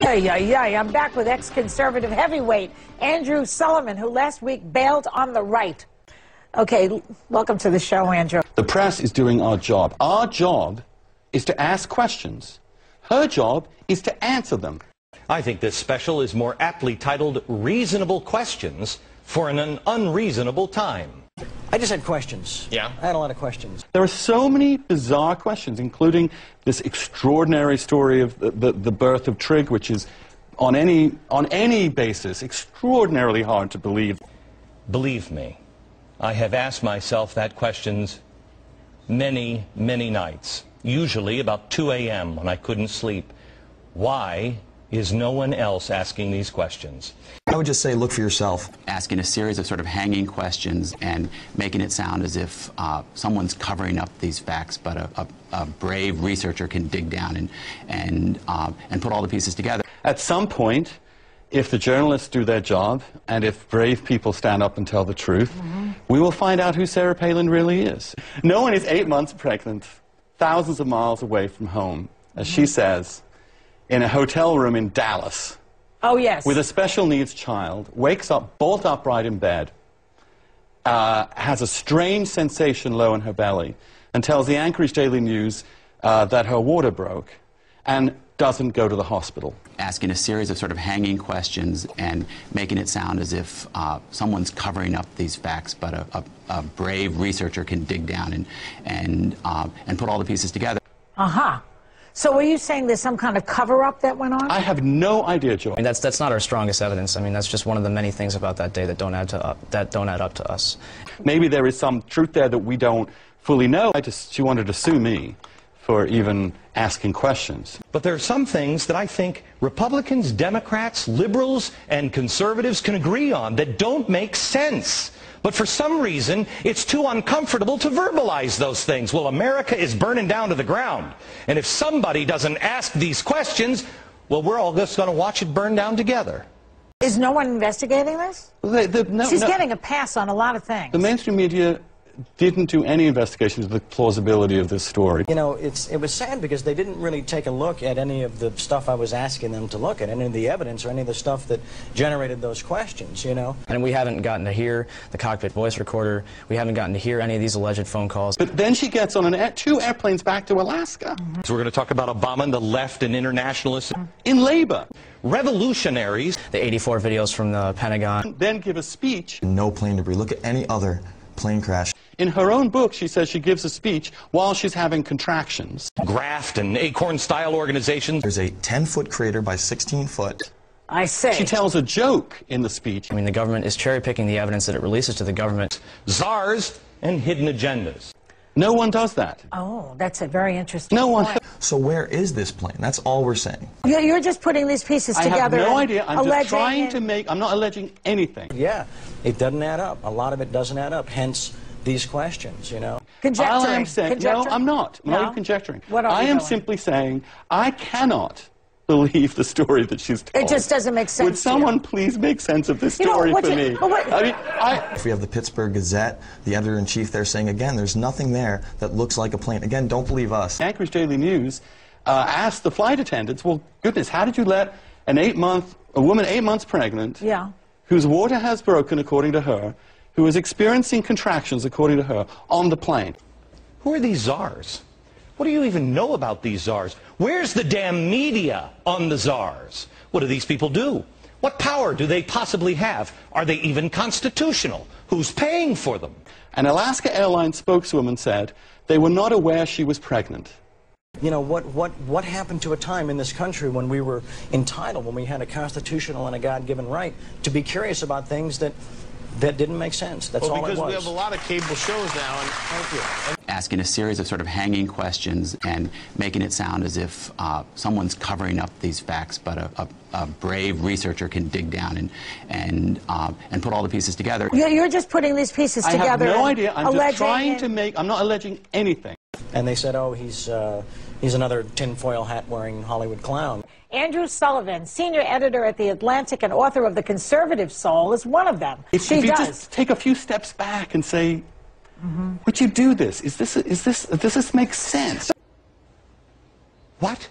I'm back with ex-conservative heavyweight Andrew Sullivan, who last week bailed on the right. Okay, welcome to the show, Andrew. The press is doing our job. Our job is to ask questions. Her job is to answer them. I think this special is more aptly titled Reasonable Questions for an Unreasonable Time. I just had questions. Yeah? I had a lot of questions. There are so many bizarre questions, including this extraordinary story of the birth of Trig, which is, on any basis, extraordinarily hard to believe. Believe me, I have asked myself that questions many, many nights, usually about 2 a.m. when I couldn't sleep. Why is no one else asking these questions? I would just say look for yourself. Asking a series of sort of hanging questions and making it sound as if someone's covering up these facts, but a brave researcher can dig down and put all the pieces together. At some point, if the journalists do their job and if brave people stand up and tell the truth, we will find out who Sarah Palin really is. No one is 8 months pregnant, thousands of miles away from home, as she says, in a hotel room in Dallas. Oh, yes. With a special needs child, wakes up bolt upright in bed, has a strange sensation low in her belly, and tells the Anchorage Daily News that her water broke, and doesn't go to the hospital. Asking a series of sort of hanging questions and making it sound as if someone's covering up these facts, but a brave researcher can dig down and put all the pieces together. So are you saying there's some kind of cover-up that went on? I have no idea, Joe. I mean, that's not our strongest evidence. I mean, that's just one of the many things about that day that don't add up to us. Maybe there is some truth there that we don't fully know. She wanted to sue me for even asking questions. But there are some things that I think Republicans, Democrats, liberals, and conservatives can agree on that don't make sense. But for some reason, it's too uncomfortable to verbalize those things. Well, America is burning down to the ground. And if somebody doesn't ask these questions, well, we're all just going to watch it burn down together. Is no one investigating this? She's getting a pass on a lot of things. The mainstream media didn't do any investigation of the plausibility of this story. You know, it was sad because they didn't really take a look at any of the stuff I was asking them to look at, any of the evidence or any of the stuff that generated those questions, you know. And we haven't gotten to hear the cockpit voice recorder. We haven't gotten to hear any of these alleged phone calls. But then she gets on two airplanes back to Alaska. So we're going to talk about Obama and the left and internationalists. In labor. Revolutionaries. The 84 videos from the Pentagon. Then give a speech. No plane debris. Look at any other plane crash. In her own book, she says she gives a speech while she's having contractions. Graft and Acorn-style organizations. There's a 10-foot crater by 16 foot. I say. She tells a joke in the speech. I mean, the government is cherry-picking the evidence that it releases to the government. Czars and hidden agendas. No one does that. Oh, that's a very interesting No one. point. So where is this plane? That's all we're saying. You're just putting these pieces together. I have no idea. I'm just trying to make... I'm not alleging anything. Yeah, it doesn't add up. A lot of it doesn't add up, hence these questions, you know. Conjecturing. All I'm saying, no, I'm not. I'm not even conjecturing. I am simply saying I cannot believe the story that she's told. It just doesn't make sense. Would someone please make sense of this story for me? If we have the Pittsburgh Gazette, the editor-in-chief there saying, again, there's nothing there that looks like a plane. Again, don't believe us. Anchorage Daily News asked the flight attendants, well, goodness, how did you let a woman 8 months pregnant, whose water has broken, according to her, who is experiencing contractions, according to her, on the plane? Who are these czars? What do you even know about these czars? Where's the damn media on the czars? What do these people do? What power do they possibly have? Are they even constitutional? Who's paying for them? An Alaska Airlines spokeswoman said they were not aware she was pregnant. You know, what happened to a time in this country when we were entitled, when we had a constitutional and a God-given right to be curious about things that didn't make sense. That's all it was. Because we have a lot of cable shows now, and thank you. Asking a series of sort of hanging questions and making it sound as if someone's covering up these facts, but a brave researcher can dig down and put all the pieces together. You're just putting these pieces together. I have no idea. I'm just trying to make... I'm not alleging anything. And they said, oh, he's another tinfoil hat-wearing Hollywood clown. Andrew Sullivan, senior editor at The Atlantic and author of The Conservative Soul, is one of them. If you just take a few steps back and say, would you do this? Does this make sense? What?